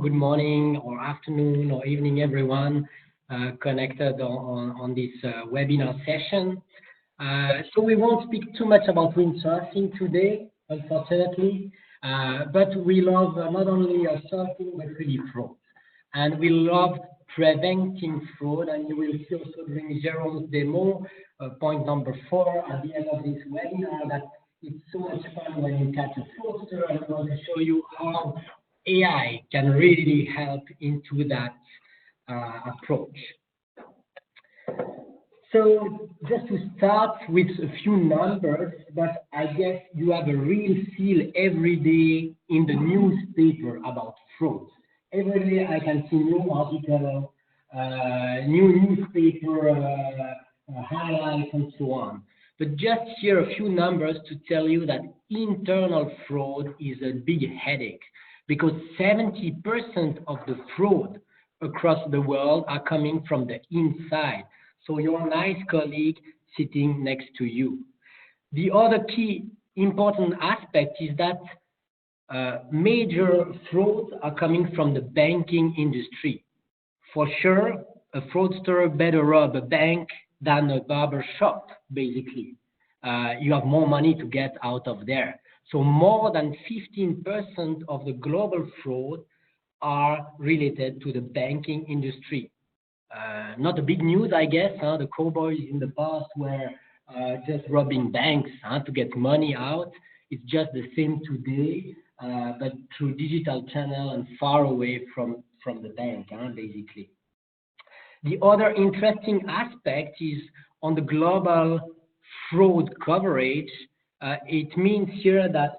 Good morning or afternoon or evening, everyone connected on this webinar session. So we won't speak too much about windsurfing today, unfortunately, but we love not only surfing, but really fraud. And we love preventing fraud, and you will see also during Jerome's demo, point number 4 at the end of this webinar, that it's so much fun when you catch a fraudster, and I want to show you how AI can really help into that approach. So just to start with a few numbers, but I guess you have a real feel every day in the newspaper about frauds. Every day I can see new article, new newspaper highlights and so on. But just here a few numbers to tell you that internal fraud is a big headache, because 70% of the fraud across the world are coming from the inside. So your nice colleague sitting next to you. The other key important aspect is that major frauds are coming from the banking industry. For sure, a fraudster better rob a bank than a barber shop, basically. You have more money to get out of there. So more than 15% of the global fraud are related to the banking industry. Not a big news, I guess. The cowboys in the past were just robbing banks to get money out. It's just the same today, but through digital channel and far away from the bank, basically. The other interesting aspect is on the global fraud coverage. It means here that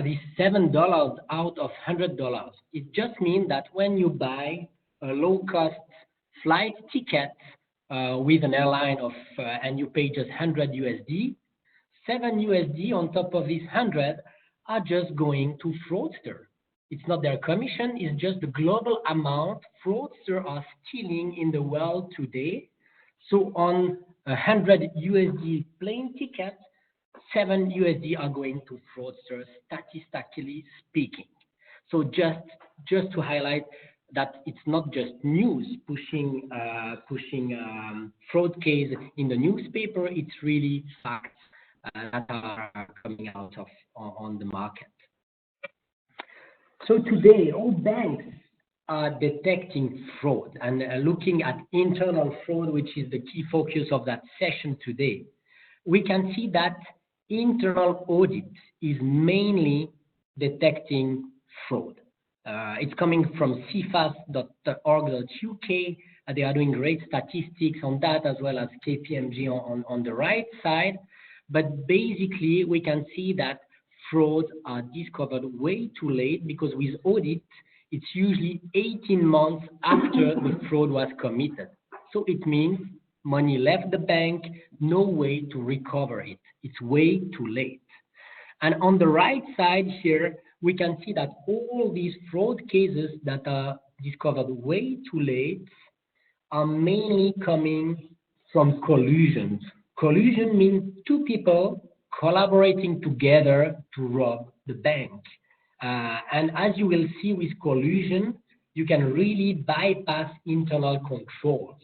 this $7 out of $100, it just means that when you buy a low-cost flight ticket with an airline and you pay just 100 USD, 7 USD on top of this 100 are just going to fraudster. It's not their commission, it's just the global amount fraudsters are stealing in the world today. So on 100 USD plane ticket, 7 USD are going to fraudsters, statistically speaking. So just to highlight that it's not just news pushing fraud case in the newspaper, it's really facts that are coming out on the market. So today, all banks are detecting fraud and looking at internal fraud, which is the key focus of that session today. We can see that internal audit is mainly detecting fraud. It's coming from cfas.org.uk. They are doing great statistics on that, as well as KPMG on the right side. But basically, we can see that frauds are discovered way too late, because with audit, it's usually 18 months after the fraud was committed. So it means money left the bank, no way to recover it. It's way too late. And on the right side here, we can see that all these fraud cases that are discovered way too late are mainly coming from collusion. Collusion means two people collaborating together to rob the bank. And as you will see with collusion, you can really bypass internal controls,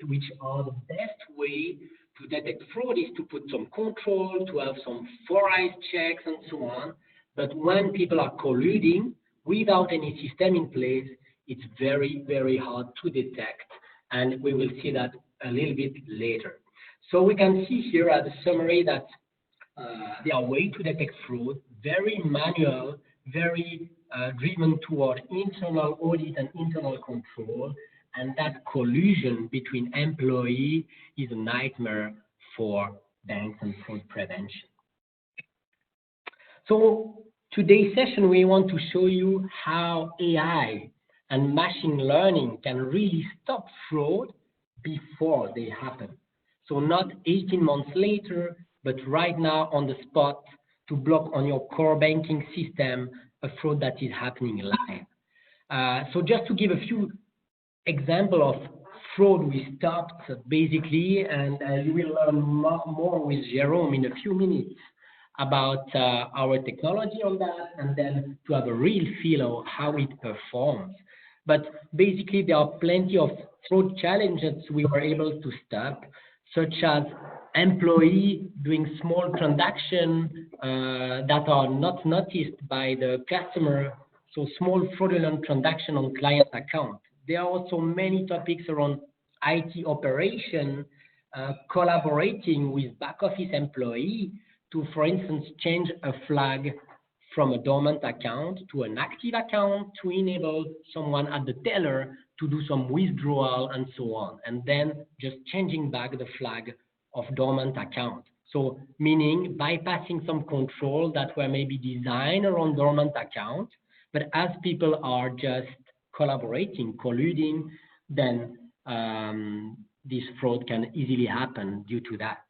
which are the best way to detect fraud is to put some control, to have some four-eyes checks and so on. But when people are colluding without any system in place, it's very, very hard to detect. And we will see that a little bit later. So we can see here as a summary that there are ways to detect fraud, very manual, very driven toward internal audit and internal control, and that collusion between employees is a nightmare for banks and fraud prevention. So today's session, we want to show you how AI and machine learning can really stop fraud before they happen. So not 18 months later, but right now on the spot to block on your core banking system a fraud that is happening live. So just to give a few examples of fraud we stopped, basically, and you will learn more with Jerome in a few minutes about our technology on that, and then to have a real feel of how it performs. But basically, there are plenty of fraud challenges we were able to stop, such as employee doing small transactions that are not noticed by the customer, so small fraudulent transaction on client account. There are also many topics around IT operation, collaborating with back office employee to, for instance, change a flag from a dormant account to an active account to enable someone at the teller to do some withdrawal and so on, and then just changing back the flag of dormant account. So meaning bypassing some control that were maybe designed around dormant account, but as people are just collaborating, colluding, then this fraud can easily happen due to that.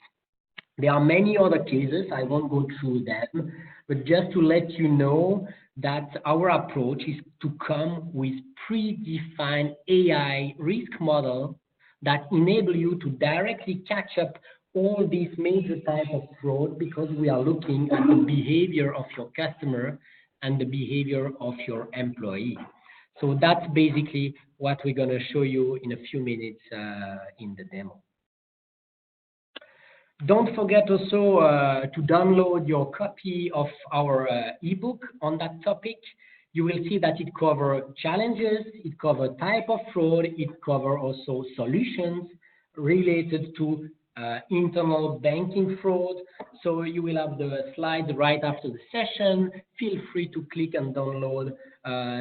There are many other cases, I won't go through them, but just to let you know that our approach is to come with predefined AI risk model that enable you to directly catch up all these major types of fraud, because we are looking at the behavior of your customer and the behavior of your employee. So that's basically what we're going to show you in a few minutes in the demo. Don't forget also to download your copy of our ebook on that topic. You will see that it covers challenges, it covers type of fraud, it covers also solutions related to internal banking fraud. So you will have the slides right after the session. Feel free to click and download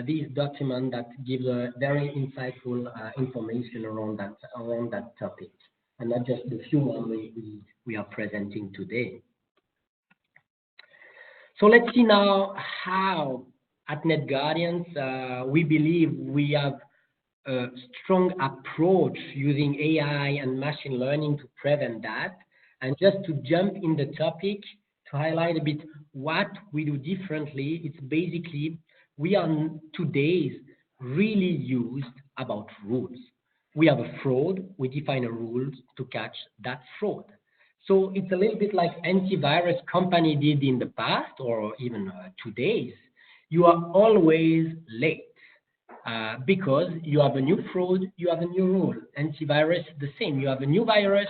this document that gives a very insightful information around that topic, and not just the few ones we are presenting today. So let's see now how at NetGuardians we believe we have a strong approach using AI and machine learning to prevent that. And just to jump in the topic, to highlight a bit what we do differently, it's basically we are today's really used about rules. We have a fraud, we define a rules to catch that fraud. So it's a little bit like antivirus company did in the past, or even today's. You are always late because you have a new fraud, you have a new rule. Antivirus, the same. You have a new virus,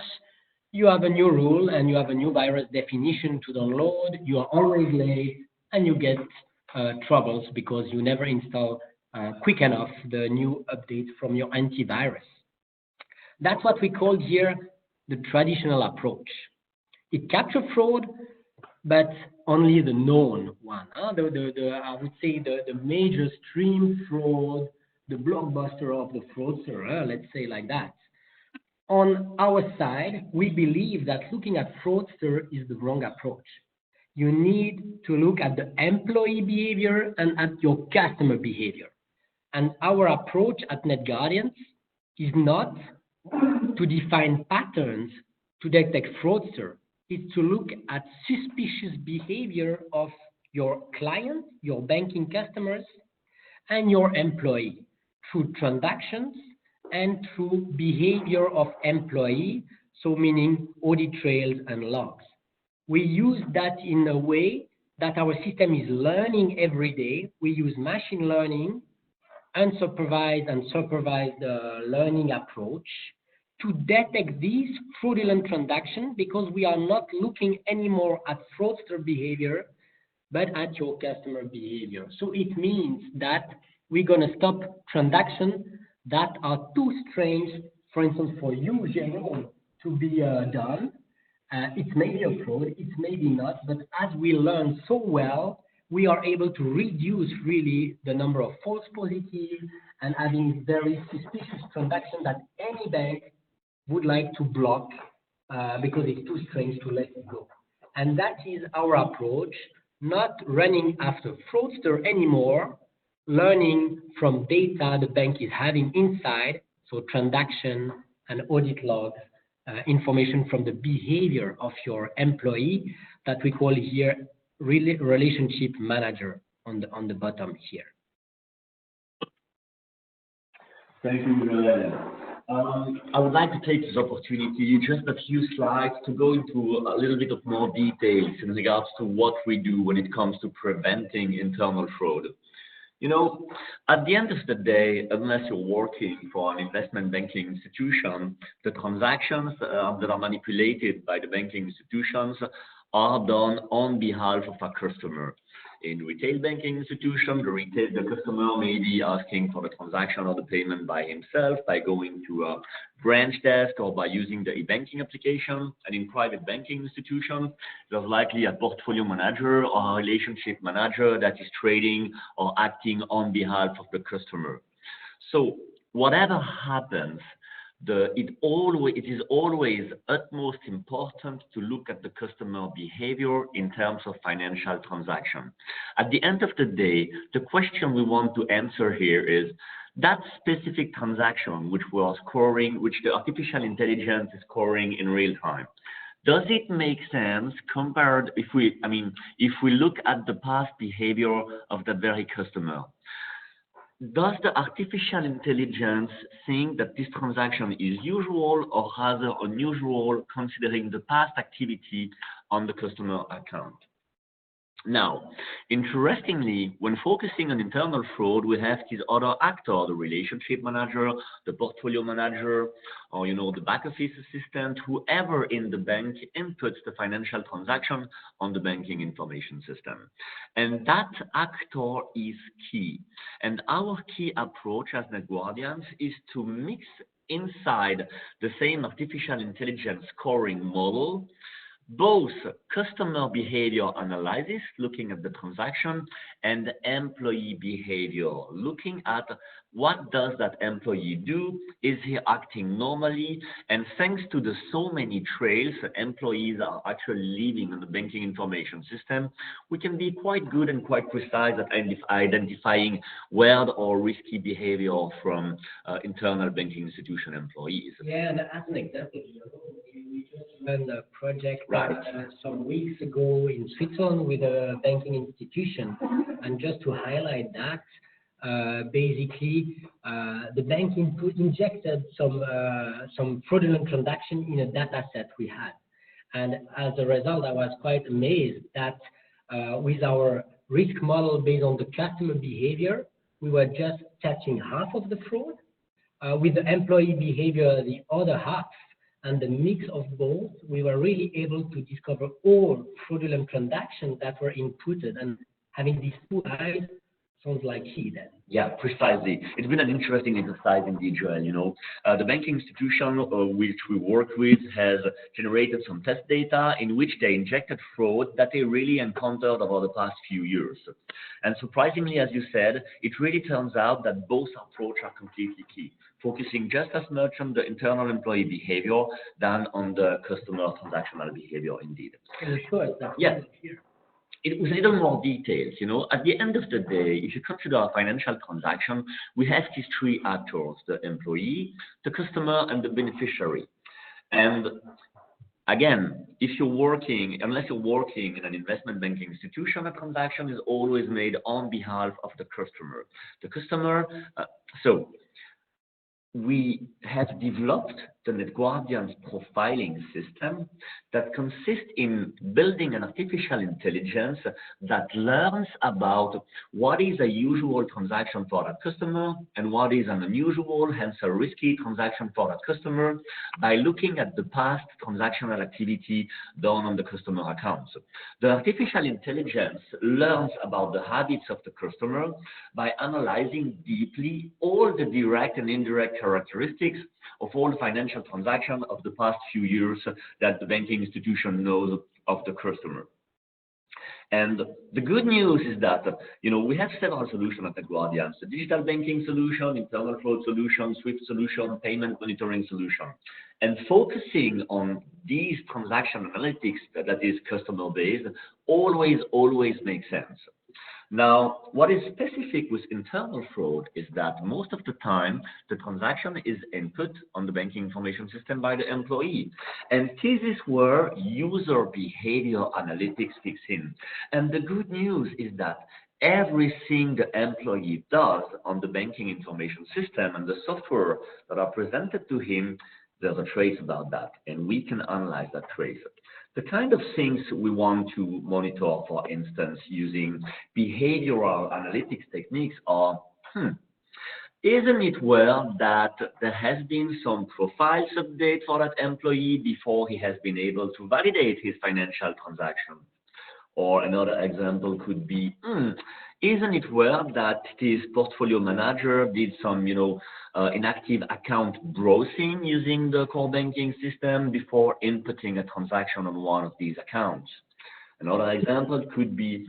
you have a new rule, and you have a new virus definition to download. You are always late, and you get troubles because you never install quick enough the new update from your antivirus. That's what we call here the traditional approach. It captures fraud, but only the known one. I would say the major stream fraud, the blockbuster of the fraudster, let's say like that. On our side, we believe that looking at fraudster is the wrong approach. You need to look at the employee behavior and at your customer behavior. And our approach at NetGuardians is not to define patterns to detect fraudster. It's to look at suspicious behavior of your client, your banking customers, and your employee through transactions and through behavior of employee, so meaning audit trails and logs. We use that in a way that our system is learning every day. We use machine learning, unsupervised and supervised learning approach to detect these fraudulent transactions, because we are not looking anymore at fraudster behavior, but at your customer behavior. So it means that we're going to stop transactions that are too strange, for instance, for you, Jerome, to be done. It may be a fraud, it may be not, but as we learn so well, we are able to reduce really the number of false positives and having very suspicious transactions that any bank would like to block because it's too strange to let it go. And that is our approach, not running after fraudster anymore, learning from data the bank is having inside, so transaction and audit logs, information from the behavior of your employee that we call here relationship manager on the bottom here. Thank you, Julien. I would like to take this opportunity, just a few slides, to go into a little bit of more details in regards to what we do when it comes to preventing internal fraud. You know, at the end of the day, unless you're working for an investment banking institution, the transactions that are manipulated by the banking institutions are done on behalf of a customer. In retail banking institution, the customer may be asking for the transaction or the payment by himself by going to a branch desk or by using the e-banking application. And in private banking institutions, there's likely a portfolio manager or a relationship manager that is trading or acting on behalf of the customer. So whatever happens, it is always utmost important to look at the customer behavior in terms of financial transaction. At the end of the day, the question we want to answer here is that specific transaction which the artificial intelligence is scoring in real time. Does it make sense compared if we look at the past behavior of that very customer? Does the artificial intelligence think that this transaction is usual or rather unusual considering the past activity on the customer account? Now, interestingly, when focusing on internal fraud, we have this other actor, the relationship manager, the portfolio manager, or the back office assistant, whoever in the bank inputs the financial transaction on the banking information system. And that actor is key. And our key approach as NetGuardians is to mix inside the same artificial intelligence scoring model both customer behavior analysis, looking at the transaction, and employee behavior, looking at what does that employee do, is he acting normally, and thanks to the so many trails employees are actually leaving on the banking information system, we can be quite good and quite precise at identifying weird or risky behavior from internal banking institution employees. Yeah, and as an example, we just ran a project Right. Some weeks ago in Switzerland with a banking institution, and just to highlight that, basically, the bank injected some fraudulent transaction in a data set we had. And as a result, I was quite amazed that with our risk model based on the customer behavior, we were just catching half of the fraud. With the employee behavior, the other half, and the mix of both, we were really able to discover all fraudulent transactions that were inputted. And having these two eyes sounds like key then. Yeah, precisely. It's been an interesting exercise indeed, Joel. The banking institution which we work with has generated some test data in which they injected fraud that they really encountered over the past few years. And surprisingly, as you said, it really turns out that both approaches are completely key, focusing just as much on the internal employee behavior than on the customer transactional behavior indeed. Yeah. It was a little more detailed, At the end of the day, if you consider a financial transaction, we have these three actors, the employee, the customer, and the beneficiary. And again, unless you're working in an investment banking institution, a transaction is always made on behalf of the customer. We have developed the NetGuardians profiling system that consists in building an artificial intelligence that learns about what is a usual transaction for that customer and what is an unusual, hence a risky transaction for that customer by looking at the past transactional activity done on the customer accounts. The artificial intelligence learns about the habits of the customer by analyzing deeply all the direct and indirect characteristics of all the financial transactions of the past few years that the banking institution knows of the customer. And the good news is that, we have several solutions at NetGuardians: the digital banking solution, internal fraud solution, SWIFT solution, payment monitoring solution. And focusing on these transaction analytics that is customer-based always makes sense. Now, what is specific with internal fraud is that most of the time, the transaction is input on the banking information system by the employee. And this is where user behavior analytics kicks in. And the good news is that everything the employee does on the banking information system and the software that are presented to him there's a trace about that, and we can analyze that trace. The kind of things we want to monitor, for instance, using behavioral analytics techniques are, isn't it well that there has been some profiles update for that employee before he has been able to validate his financial transaction? Or another example could be, isn't it well that his portfolio manager did some, inactive account browsing using the core banking system before inputting a transaction on one of these accounts? Another example could be,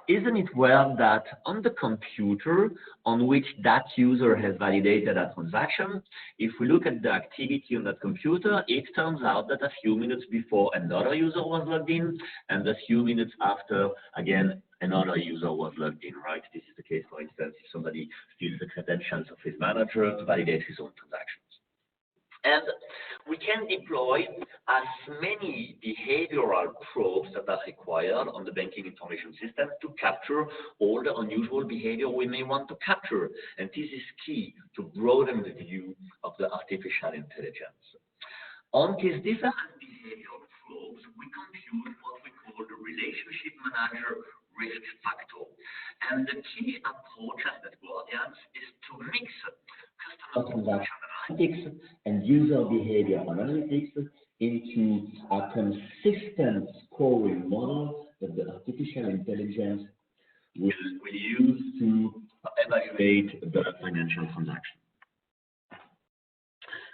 isn't it well that on the computer on which that user has validated a transaction, if we look at the activity on that computer, it turns out that a few minutes before another user was logged in, and a few minutes after, again, another user was logged in, right? This is the case, for instance, if somebody steals the credentials of his manager to validate his own transactions. And we can deploy as many behavioral probes that are required on the banking information system to capture all the unusual behavior we may want to capture. And this is key to broaden the view of the artificial intelligence. On these different behavioral probes, we compute what we call the relationship manager risk factor. And the key approach at Guardians is to mix customer transaction analytics and user behavior analytics into a consistent scoring model that the artificial intelligence will use to evaluate the financial transaction.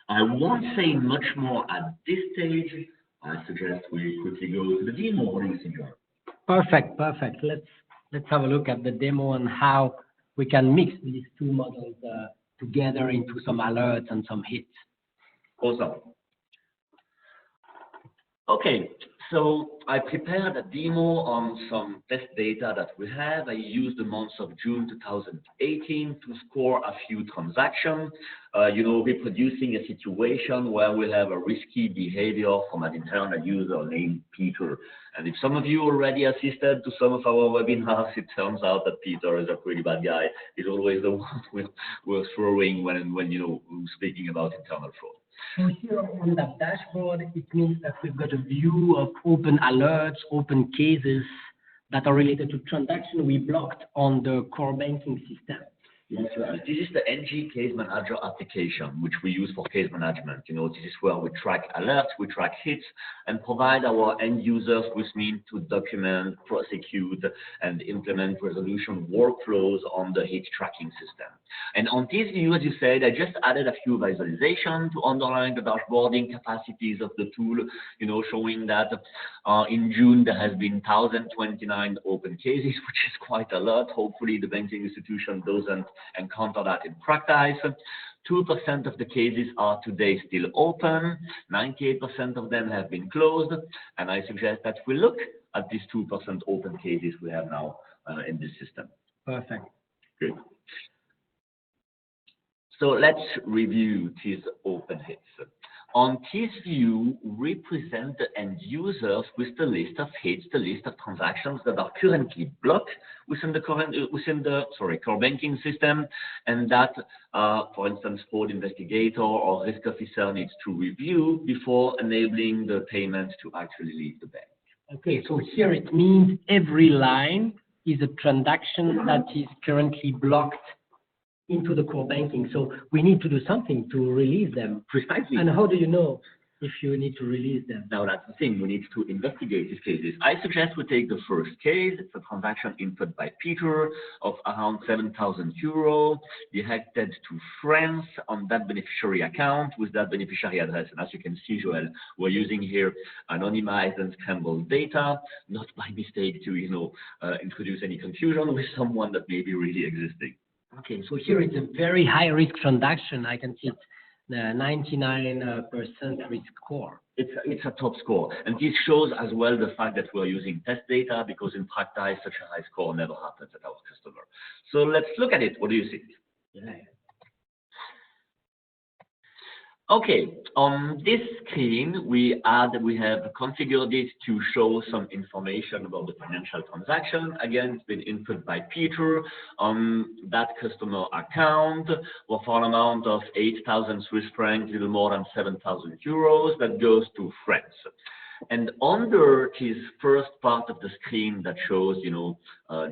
I won't say much more at this stage. I suggest we quickly go to the demo. What do you think, John? Perfect. Let's have a look at the demo and how we can mix these two models together into some alerts and some hits. Awesome. Okay, so I prepared a demo on some test data that we have. I used the month of June 2018 to score a few transactions, reproducing a situation where we have a risky behavior from an internal user named Peter. And if some of you already assisted to some of our webinars, it turns out that Peter is a pretty bad guy. He's always the one we're throwing when we're speaking about internal fraud. So here on that dashboard, it means that we've got a view of open alerts, open cases that are related to transactions we blocked on the core banking system. Yes, right. This is the NG Case Manager application, which we use for case management. This is where we track alerts, we track hits, and provide our end users with means to document, prosecute, and implement resolution workflows on the hit tracking system. And on this view, as you said, I just added a few visualizations to underline the dashboarding capacities of the tool, showing that in June there has been 1,029 open cases, which is quite a lot. Hopefully the banking institution doesn't encounter that in practice. 2% of the cases are today still open. 98% of them have been closed. And I suggest that we look at these 2% open cases we have now in this system. Perfect. Good. So let's review these open hits. On this view, we present the end users with the list of hits, the list of transactions that are currently blocked within the core banking system, and that, for instance, fraud investigator or risk officer needs to review before enabling the payment to actually leave the bank. Okay, so here it means every line is a transaction that is currently blocked into the core banking. So we need to do something to release them. Precisely. And how do you know if you need to release them? Now that's the thing, we need to investigate these cases. I suggest we take the first case. It's a transaction input by Peter of around 7,000 euros directed to France on that beneficiary account with that beneficiary address. And as you can see, Joel, we're using here anonymized and scrambled data, not by mistake to introduce any confusion with someone that may be really existing. Okay, so here it's a very high risk transaction. I can see it's the 99% risk score. It's a top score. And this shows as well the fact that we're using test data, because in practice, such a high score never happens at our customer. So let's look at it. What do you think? Yeah. Okay, on this screen, we have configured it to show some information about the financial transaction. Again, it's been input by Peter on that customer account for an amount of 8,000 Swiss francs, a little more than 7,000 euros, that goes to France. And under this first part of the screen that shows,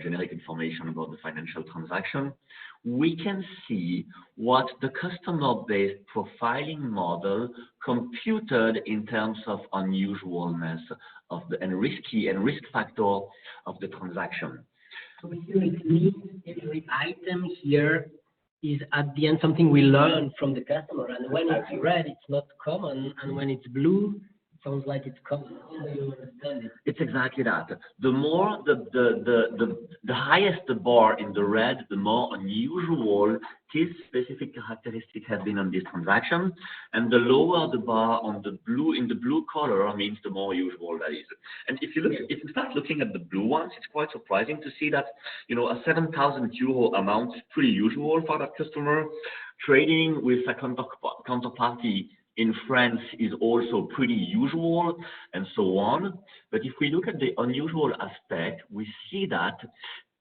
generic information about the financial transaction, we can see what the customer-based profiling model computed in terms of unusualness of and risk factor of the transaction. So here it means every item here is at the end something we learn from the customer, and when it's red, it's not common, and when it's blue, sounds like it's common. You understand it. It's exactly that. The more the highest the bar in the red, the more unusual this specific characteristic has been on this transaction, and the lower the bar on the blue in the blue color means the more usual that is. And if you start looking at the blue ones, it's quite surprising to see that a 7,000 euro amount is pretty usual for that customer. Trading with a counterparty in France is also pretty usual, and so on. But if we look at the unusual aspect, we see that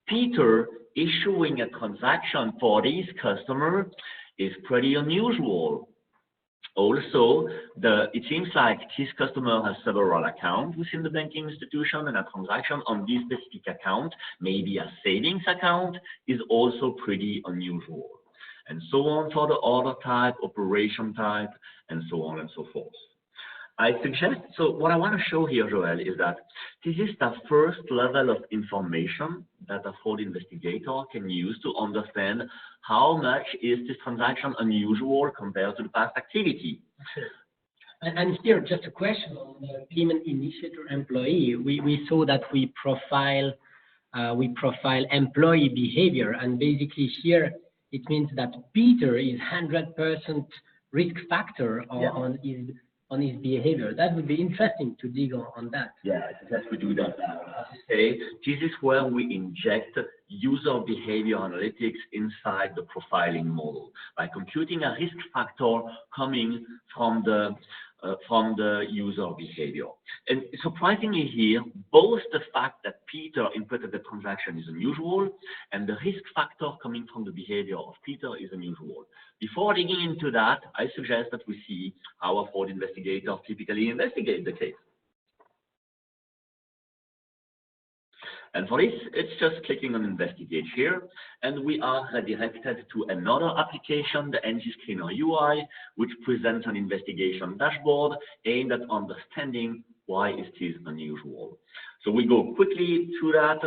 Peter issuing a transaction for this customer is pretty unusual. Also, it seems like this customer has several accounts within the banking institution, and a transaction on this specific account, maybe a savings account, is also pretty unusual. And so on for the order type, operation type, and so on and so forth. So what I want to show here, Joel, is that this is the first level of information that a fraud investigator can use to understand how much is this transaction unusual compared to the past activity. Sure. And here, just a question on the payment initiator employee. We saw that we profile employee behavior, and basically here it means that Peter is 100% risk factor on his behavior. That would be interesting to dig on that. Yeah, I suggest we do that now. Okay, this is where we inject user behavior analytics inside the profiling model by computing a risk factor coming from the user behavior. And surprisingly here, both the fact that Peter inputted the transaction is unusual, and the risk factor coming from the behavior of Peter is unusual. Before digging into that, I suggest that we see how a fraud investigator typically investigates the case. And for this, it's just clicking on Investigate here, and we are redirected to another application, the NG Screener UI, which presents an investigation dashboard aimed at understanding why is this unusual. So we go quickly through that.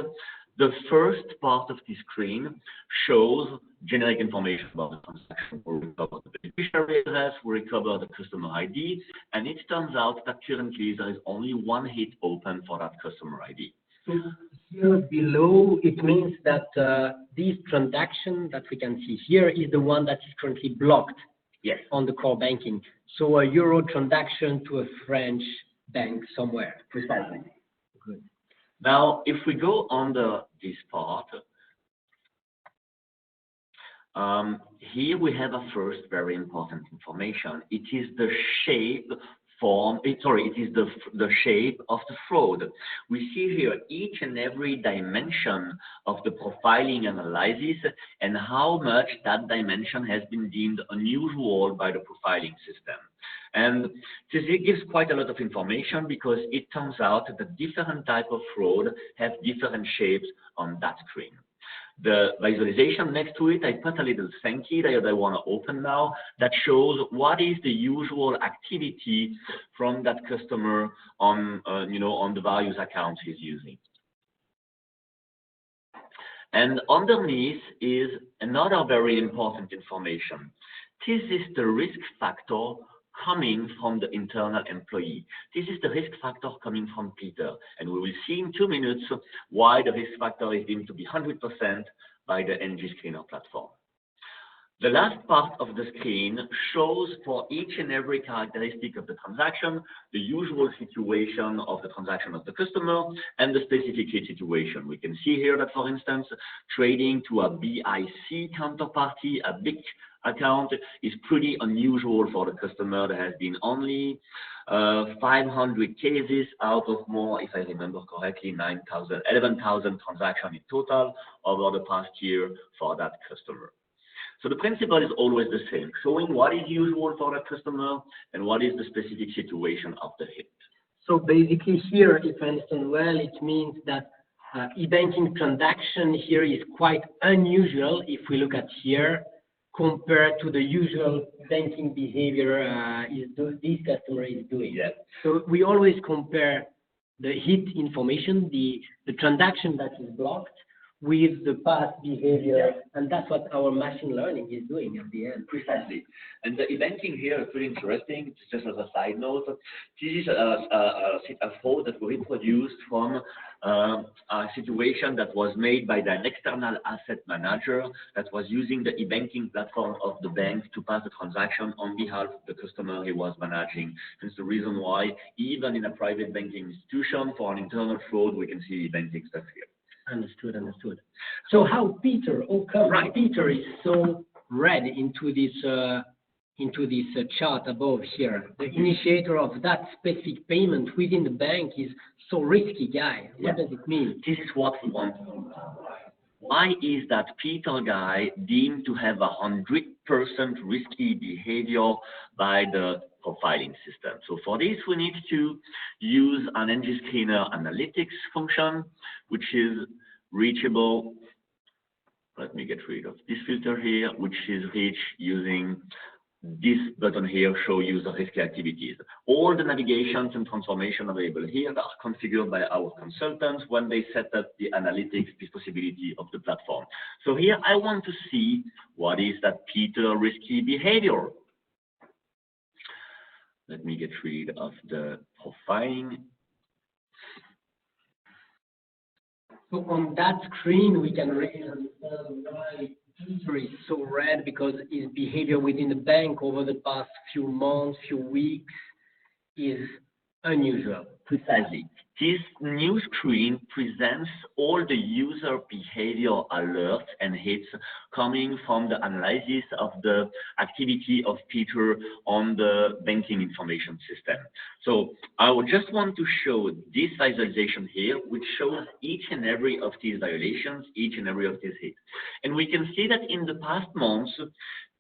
The first part of the screen shows generic information about the transaction. We recover the beneficiary address, we recover the customer ID, and it turns out that currently there is only one hit open for that customer ID. So here below, it means that this transaction that we can see here is the one that is currently blocked on the core banking. So a euro transaction to a French bank somewhere. Precisely. Good. Now, if we go under this part, here we have a first very important information. It is the shape the shape of the fraud. We see here each and every dimension of the profiling analysis and how much that dimension has been deemed unusual by the profiling system. And this gives quite a lot of information because it turns out that different types of fraud have different shapes on that screen. The visualization next to it, I put a little Sankey that I want to open now that shows what is the usual activity from that customer on the various accounts he's using. And underneath is another very important information. This is the risk factor coming from the internal employee. This is the risk factor coming from Peter, and we will see in 2 minutes why the risk factor is deemed to be 100% by the NG Screener platform. The last part of the screen shows for each and every characteristic of the transaction, the usual situation of the transaction of the customer and the specific situation. We can see here that, for instance, trading to a BIC counterparty, a big account, is pretty unusual for the customer. There has been only 500 cases out of more, if I remember correctly, 11,000 transactions in total over the past year for that customer. So the principle is always the same, showing what is usual for the customer and what is the specific situation of the hit. So basically here, if I understand well, it means that e-banking transaction here is quite unusual if we look at here compared to the usual banking behavior this customer is doing. Yeah. So we always compare the hit information, the transaction that is blocked, with the past behavior, and that's what our machine learning is doing at the end. Precisely. And the e-banking here is pretty interesting. Just as a side note, this is a fraud that we reproduced from a situation that was made by an external asset manager that was using the e-banking platform of the bank to pass the transaction on behalf of the customer he was managing. Hence the reason why, even in a private banking institution, for an internal fraud, we can see e-banking stuff here. Understood. So how Peter, Peter is so red into this chart above here. The initiator of that specific payment within the bank is so risky guy. What does it mean? This is what we want to know. Why is that Peter guy deemed to have 100% risky behavior by the profiling system? So for this, we need to use an NG Screener analytics function, which is reachable. Let me get rid of this filter here, which is reached using this button here, show user risky activities. All the navigations and transformation available here are configured by our consultants when they set up the analytics, this possibility of the platform. So here I want to see what is that Peter risky behavior. Let me get rid of the profiling. So on that screen, we can really understand why Peter is so red, because his behavior within the bank over the past few months, few weeks is unusual. Precisely. This new screen presents all the user behavior alerts and hits coming from the analysis of the activity of Peter on the banking information system. So I would just want to show this visualization here, which shows each and every of these violations, each and every of these hits. And we can see that in the past months,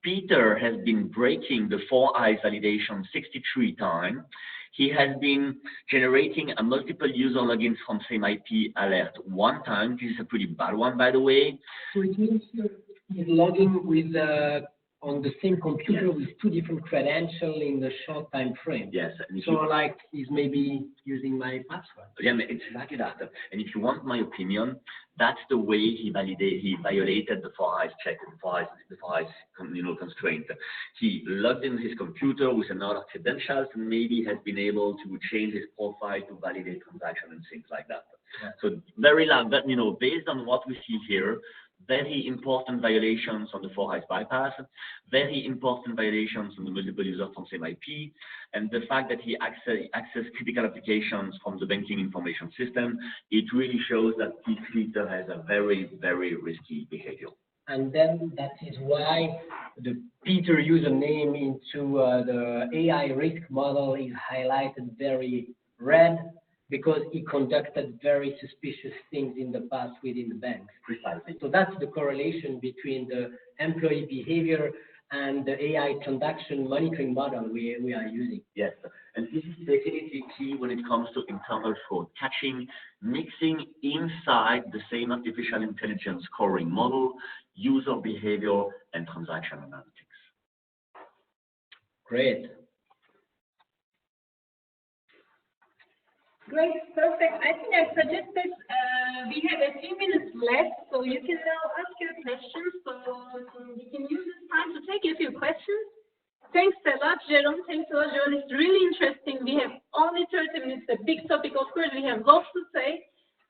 Peter has been breaking the 4 eyes validation 63 times. He has been generating a multiple user logins from same IP alert 1 time. This is a pretty bad one, by the way. So it means he's logging with on the same computer with 2 different credentials in the short time frame. Yes. So like he's maybe using my password. Yeah, it's exactly that. And if you want my opinion, that's the way he violated the 4 eyes check, the 4 eyes constraint. He logged in his computer with another credentials and maybe has been able to change his profile to validate transaction and things like that. Yeah. So very long, but based on what we see here, very important violations on the 4 eyes bypass, very important violations on the multiple user from same IP, and the fact that he access critical applications from the banking information system, it really shows that this Peter has a very, very risky behavior. And then that is why the Peter username into the AI risk model is highlighted very red, because he conducted very suspicious things in the past within the banks. Precisely. So that's the correlation between the employee behavior and the AI transaction monitoring model we are using. Yes, and this is definitely key when it comes to internal fraud catching, mixing inside the same artificial intelligence scoring model, user behavior, and transaction analytics. Great. Great, perfect. I think I suggested we have a few minutes left, so you can now ask your questions. So you can use this time to take a few questions. Thanks a lot, Jerome. Thanks a lot, Jerome. It's really interesting. We have only 30 minutes, a big topic. Of course, we have lots to say,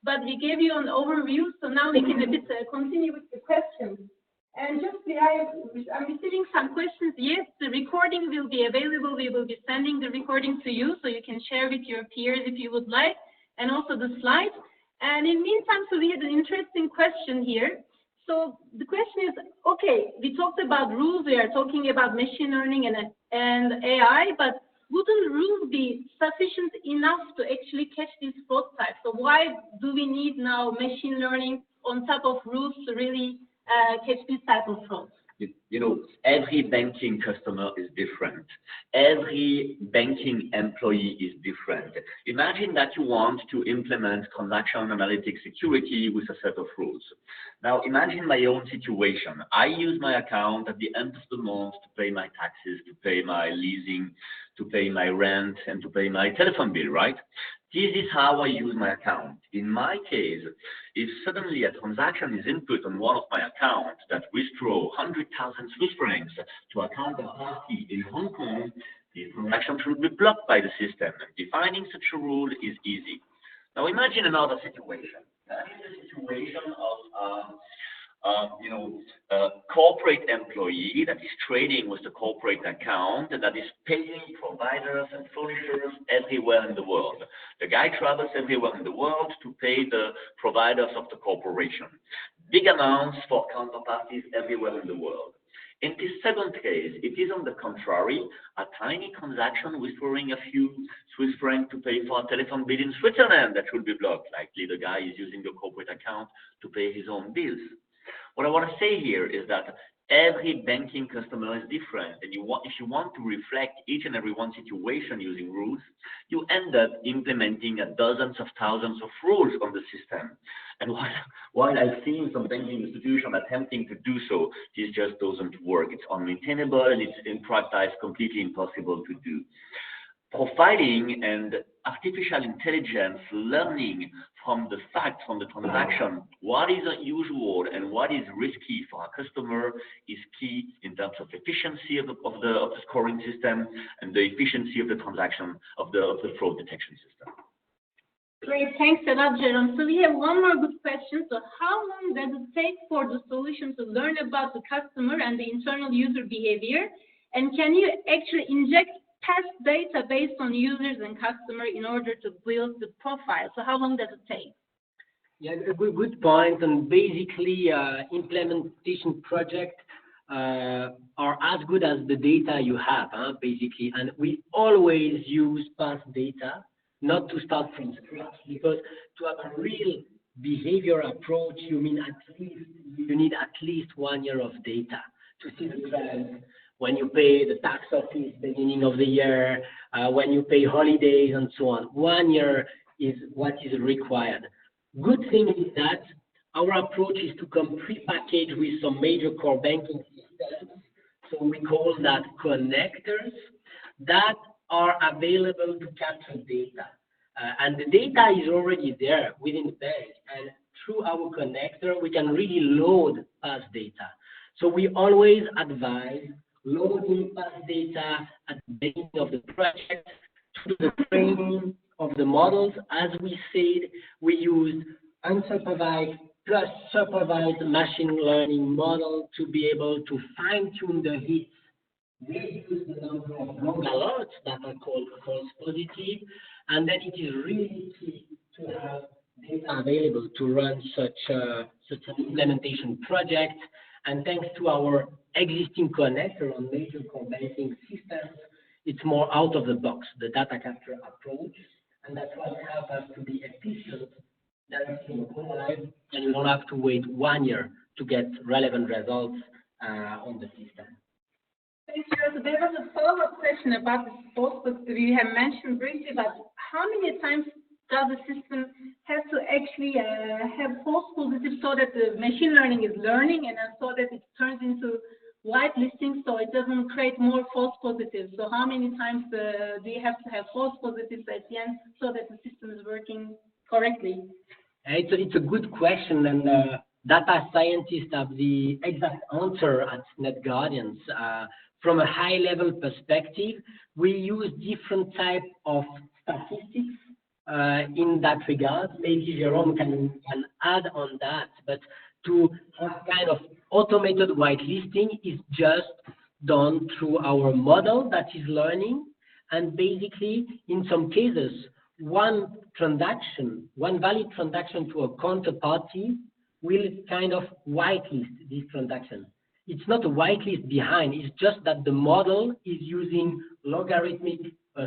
but we gave you an overview, so now we can a bit continue with the questions. And just I'm receiving some questions. Yes, the recording will be available. We will be sending the recording to you so you can share with your peers if you would like, and also the slides. And in the meantime, so we had an interesting question here. So the question is, okay, we talked about rules. We are talking about machine learning and AI, but wouldn't rules be sufficient enough to actually catch these fraud types? So why do we need now machine learning on top of rules to really catch these type of frauds? You know, every banking customer is different. Every banking employee is different. Imagine that you want to implement transaction analytics security with a set of rules. Now, imagine my own situation. I use my account at the end of the month to pay my taxes, to pay my leasing, to pay my rent, and to pay my telephone bill, right? This is how I use my account. In my case, if suddenly a transaction is input on one of my accounts that withdraw 100,000 Swiss francs to a counterparty in Hong Kong, the transaction should be blocked by the system. And defining such a rule is easy. Now imagine another situation. Imagine the situation of a corporate employee that is trading with the corporate account and that is paying providers and furnishers everywhere in the world. The guy travels everywhere in the world to pay the providers of the corporation. Big amounts for counterparties everywhere in the world. In this second case, it is on the contrary, a tiny transaction withdrawing a few Swiss francs to pay for a telephone bill in Switzerland that will be blocked. Likely the guy is using the corporate account to pay his own bills. What I want to say here is that every banking customer is different, and if you want to reflect each and every one situation using rules, you end up implementing dozens of thousands of rules on the system. And while I've seen some banking institutions attempting to do so, this just doesn't work. It's unmaintainable, and it's in practice completely impossible to do. Profiling and artificial intelligence learning from the facts, from the transaction, what is unusual and what is risky for a customer is key in terms of efficiency of the scoring system and the efficiency of the transaction of the fraud detection system. Great, thanks a lot, Jerome. So we have one more good question. So how long does it take for the solution to learn about the customer and the internal user behavior? And can you actually inject past data based on users and customer in order to build the profile? So how long does it take? Yeah, a good point. And basically, implementation projects are as good as the data you have, basically. And we always use past data, not to start from scratch, because to have a real behavior approach, you need at least 1 year of data to see the trends. When you pay the tax office beginning of the year, when you pay holidays and so on. 1 year is what is required. Good thing is that our approach is to come pre-packaged with some major core banking systems. So we call that connectors that are available to capture data. And the data is already there within the bank. And through our connector, we can really load past data. So we always advise loading past data at the beginning of the project to the training of the models. As we said, we use unsupervised plus supervised machine learning model to be able to fine-tune the hits, reduce the number of wrong alerts that are called false positive, and then it is really key to have data available to run such an implementation project. And thanks to our existing connector on major core banking systems, it's more out of the box, the data capture approach, and that's what helps us to be efficient. Then go live, and you don't have to wait 1 year to get relevant results on the system. Thank you. So there was a follow-up question about the false positive. You have mentioned briefly, but how many times does the system have to actually have false positives so that the machine learning is learning and then so that it turns into whitelisting so it doesn't create more false positives? So how many times do you have to have false positives at the end so that the system is working correctly? It's a good question, and data scientists have the exact answer at NetGuardians. From a high-level perspective, we use different types of statistics in that regard. Maybe Jerome can add on that, but to have kind of automated whitelisting is just done through our model that is learning. And basically, in some cases, one valid transaction to a counterparty will kind of whitelist this transaction. It's not a whitelist behind, it's just that the model is using logarithmic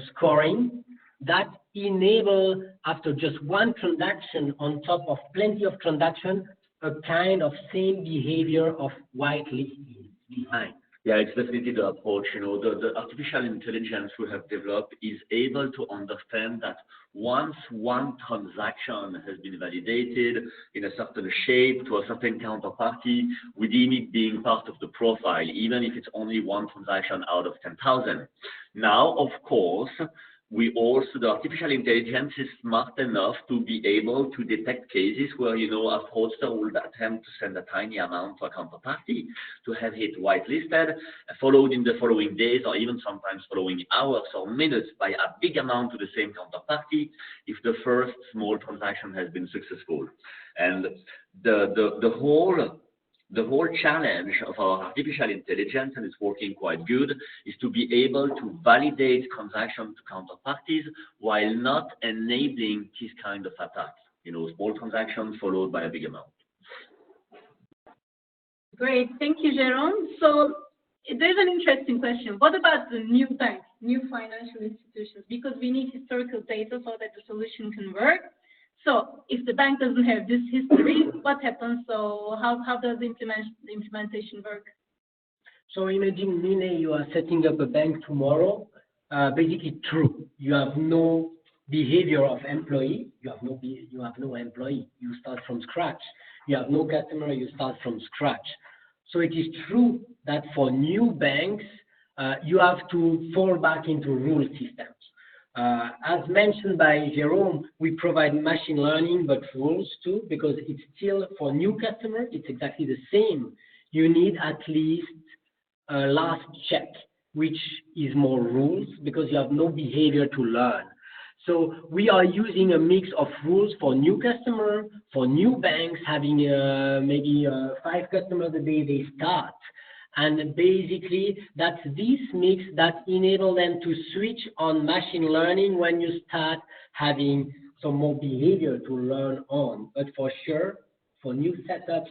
scoring that enable, after just one transaction on top of plenty of transactions, a kind of same behavior of whitelisting behind. Yeah, it's definitely the approach. The artificial intelligence we have developed is able to understand that once one transaction has been validated in a certain shape to a certain counterparty, we deem it being part of the profile, even if it's only one transaction out of 10,000. Now, of course, the artificial intelligence is smart enough to be able to detect cases where, a fraudster will attempt to send a tiny amount to a counterparty to have it whitelisted, followed in the following days or even sometimes following hours or minutes by a big amount to the same counterparty if the first small transaction has been successful. And the whole challenge of our artificial intelligence, and it's working quite good, is to be able to validate transactions to counterparties while not enabling this kind of attacks. Small transactions followed by a big amount. Great, thank you, Jérôme. So there's an interesting question. What about the new banks, new financial institutions? Because we need historical data so that the solution can work. So if the bank doesn't have this history, what happens? So how does the implementation work? So imagine, Mine, you are setting up a bank tomorrow. Basically true. You have no behavior of employee. You have no employee. You start from scratch. You have no customer. You start from scratch. So it is true that for new banks, you have to fall back into rule systems. As mentioned by Jérôme, we provide machine learning, but rules too, because it's still for new customers, it's exactly the same. You need at least a last check, which is more rules because you have no behavior to learn. So we are using a mix of rules for new customers, for new banks having maybe 5 customers a day they start. And basically, that's this mix that enables them to switch on machine learning when you start having some more behavior to learn on. But for sure, for new banks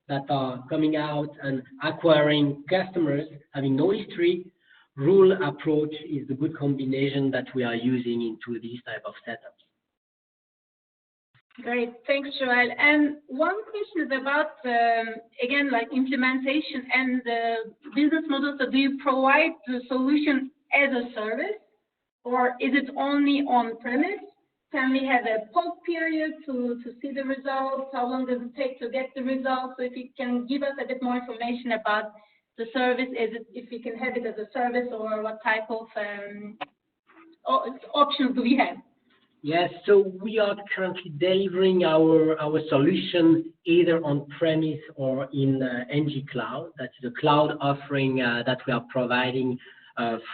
that are coming out and acquiring customers, having no history, rule approach is the good combination that we are using into these type of setups. Great, thanks, Joël. And one question is about, again, like implementation and the business model. So do you provide the solution as a service, or is it only on-premise? Can we have a post period to see the results? How long does it take to get the results? So if you can give us a bit more information about the service, if we can have it as a service, or what type of options do we have? Yes, so we are currently delivering our solution either on-premise or in NG Cloud. That's the cloud offering that we are providing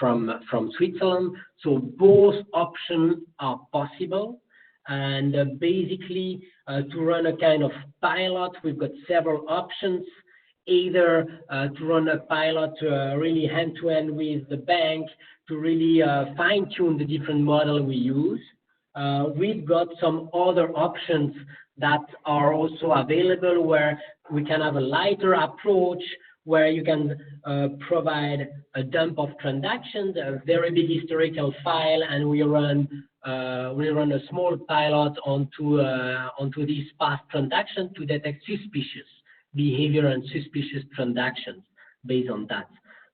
from Switzerland. So both options are possible. And basically, to run a kind of pilot, we've got several options. Either to run a pilot really hand-to-hand with the bank to really fine-tune the different model we use. We've got some other options that are also available where we can have a lighter approach, where you can provide a dump of transactions, a very big historical file, and we run a small pilot onto these past transactions to detect suspicious behavior and suspicious transactions based on that.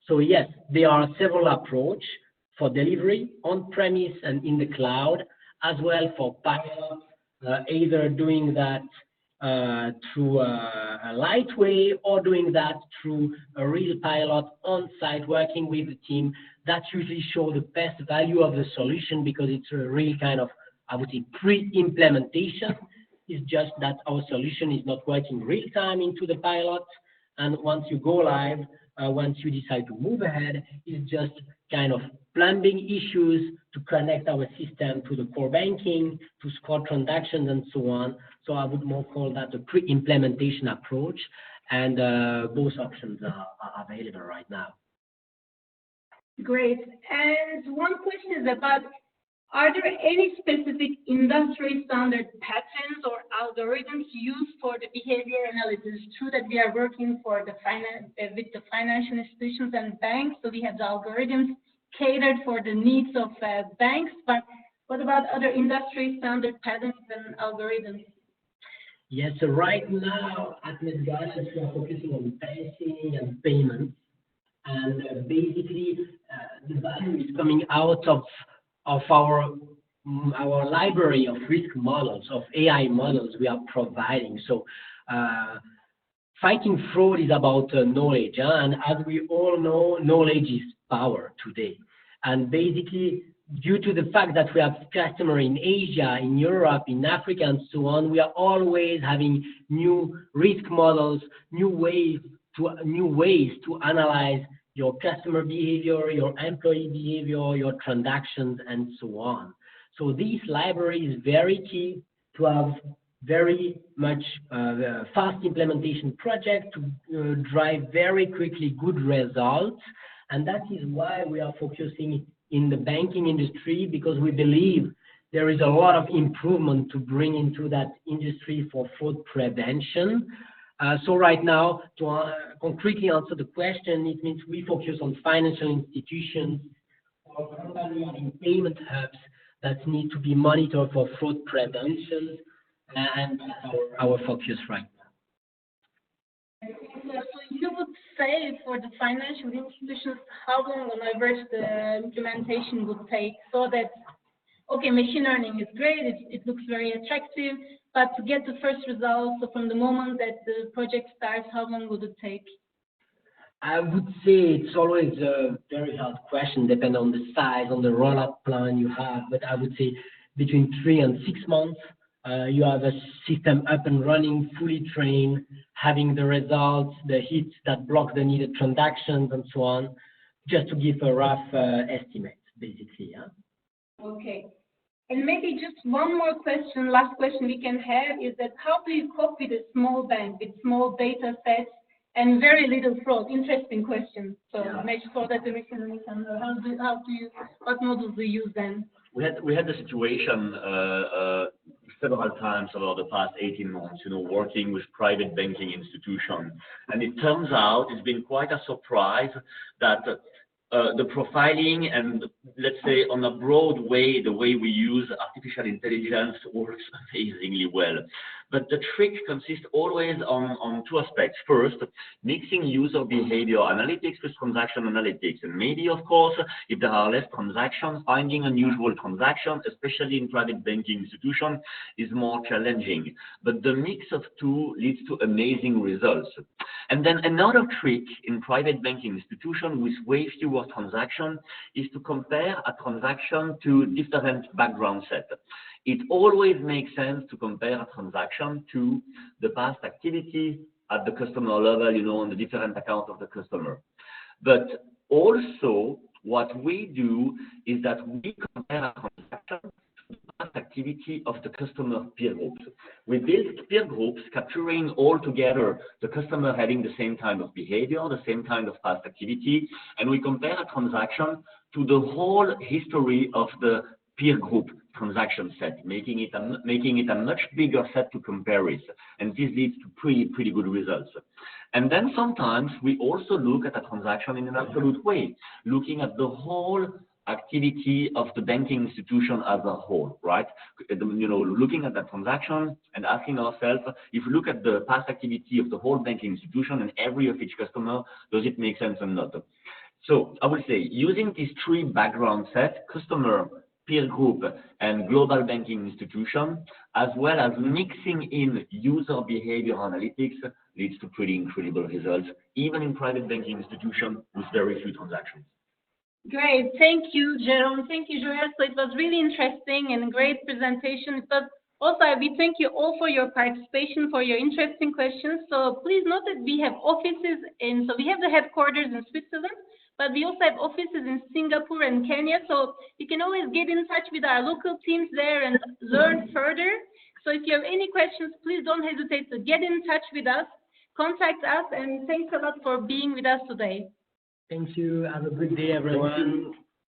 So yes, there are several approaches for delivery on-premise and in the cloud, as well for pilot, either doing that through a light way or doing that through a real pilot on-site working with the team. That usually show the best value of the solution because it's a real kind of, I would say, pre-implementation. It's just that our solution is not working real time into the pilot. And once you go live, once you decide to move ahead is just kind of plumbing issues to connect our system to the core banking, to score transactions and so on. So I would more call that a pre-implementation approach, and both options are available right now. Great. And one question is about, are there any specific industry standard patterns or algorithms used for the behavior analysis? It's true that we are working for the with the financial institutions and banks, so we have the algorithms catered for the needs of banks, but what about other industry standard patterns and algorithms? Yes, so right now at NetGuidance, we are focusing on banking and payments, and basically the value is coming out of our library of risk models, of AI models we are providing. So fighting fraud is about knowledge, and as we all know, knowledge is power today. And basically, due to the fact that we have customers in Asia, in Europe, in Africa, and so on, we are always having new risk models, new ways to analyze your customer behavior, your employee behavior, your transactions, and so on. So this library is very key to have very much fast implementation project to drive very quickly good results. And that is why we are focusing in the banking industry, because we believe there is a lot of improvement to bring into that industry for fraud prevention. So right now, to concretely answer the question, it means we focus on financial institutions or companies in payment hubs that need to be monitored for fraud prevention, and that's our focus right now. So you would say for the financial institutions, how long on average the implementation would take, so that, okay, machine learning is great, it looks very attractive, but to get the first results, so from the moment that the project starts, how long would it take? I would say it's always a very hard question, depending on the size, on the rollout plan you have, but I would say between 3 and 6 months, you have a system up and running, fully trained, having the results, the hits that block the needed transactions, and so on, just to give a rough estimate, basically. Yeah? Okay. And maybe just one more question, last question we can have is that how do you cope with a small bank with small data sets and very little fraud? Interesting question. So make sure that we can understand what models do you use then? We had the situation several times over the past 18 months, working with private banking institutions. And it turns out it's been quite a surprise that the profiling and, let's say, on a broad way, the way we use artificial intelligence works amazingly well. But the trick consists always on 2 aspects. First, mixing user behavior analytics with transaction analytics. And maybe, of course, if there are less transactions, finding unusual transactions, especially in private banking institutions, is more challenging. But the mix of 2 leads to amazing results. And then another trick in private banking institutions with way fewer transactions is to compare a transaction to different background sets. It always makes sense to compare a transaction to the past activity at the customer level, on the different accounts of the customer. But also, what we do is that we compare a transaction to the past activity of the customer peer groups. We build peer groups capturing all together the customer having the same kind of behavior, the same kind of past activity, and we compare a transaction to the whole history of the peer group transaction set, making it a much bigger set to compare with, and this leads to pretty good results. And then sometimes we also look at a transaction in an absolute way, looking at the whole activity of the banking institution as a whole, right? Looking at that transaction and asking ourselves, if we look at the past activity of the whole banking institution and every of each customer, does it make sense or not? So I would say using these 3 background sets, customer, peer group, and global banking institution, as well as mixing in user behavior analytics, leads to pretty incredible results, even in private banking institutions with very few transactions. Great. Thank you, Jérôme. Thank you, Joël. So it was really interesting and a great presentation. It was Also, we thank you all for your participation, for your interesting questions. So please note that we have offices so we have the headquarters in Switzerland, but we also have offices in Singapore and Kenya. So you can always get in touch with our local teams there and learn further. So if you have any questions, please don't hesitate to get in touch with us, contact us, and thanks a lot for being with us today. Thank you. Have a good day, everyone.